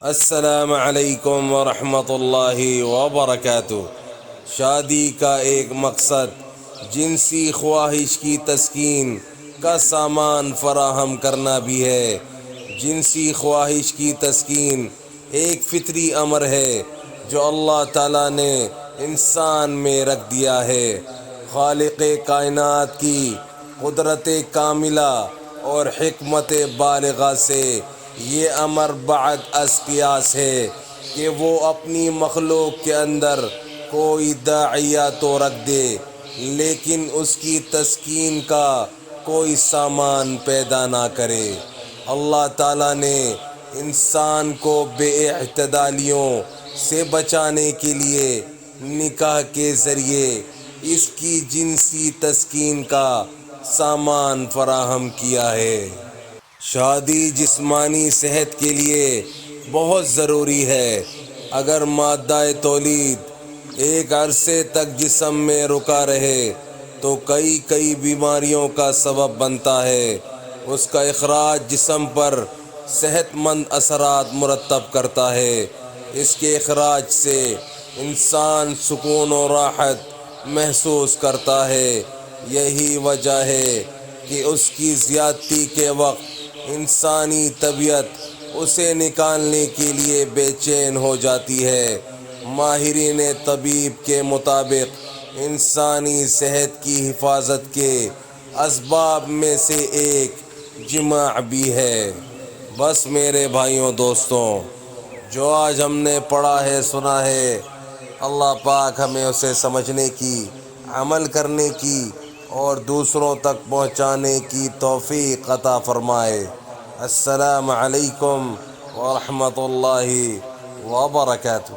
السلام علیکم ورحمۃ اللہ وبرکاتہ۔ شادی کا ایک مقصد جنسی خواہش کی تسکین کا سامان فراہم کرنا بھی ہے۔ جنسی خواہش کی تسکین ایک فطری امر ہے جو اللہ تعالیٰ نے انسان میں رکھ دیا ہے۔ خالق کائنات کی قدرت کاملہ اور حکمت بالغہ سے یہ امر بعد از قیاس ہے کہ وہ اپنی مخلوق کے اندر کوئی داعیہ تو رکھ دے لیکن اس کی تسکین کا کوئی سامان پیدا نہ کرے۔ اللہ تعالیٰ نے انسان کو بے اعتدالیوں سے بچانے کے لیے نکاح کے ذریعے اس کی جنسی تسکین کا سامان فراہم کیا ہے۔ شادی جسمانی صحت کے لیے بہت ضروری ہے۔ اگر مادہ تولید ایک عرصے تک جسم میں رکا رہے تو کئی بیماریوں کا سبب بنتا ہے۔ اس کا اخراج جسم پر صحت مند اثرات مرتب کرتا ہے۔ اس کے اخراج سے انسان سکون و راحت محسوس کرتا ہے۔ یہی وجہ ہے کہ اس کی زیادتی کے وقت انسانی طبیعت اسے نکالنے کے لیے بے چین ہو جاتی ہے۔ ماہرین طبیب کے مطابق انسانی صحت کی حفاظت کے اسباب میں سے ایک جماع بھی ہے۔ بس میرے بھائیوں دوستوں، جو آج ہم نے پڑھا ہے سنا ہے، اللہ پاک ہمیں اسے سمجھنے کی، عمل کرنے کی اور دوسروں تک پہنچانے کی توفیق عطا فرمائے۔ السلام علیکم ورحمۃ اللہ وبرکاتہ۔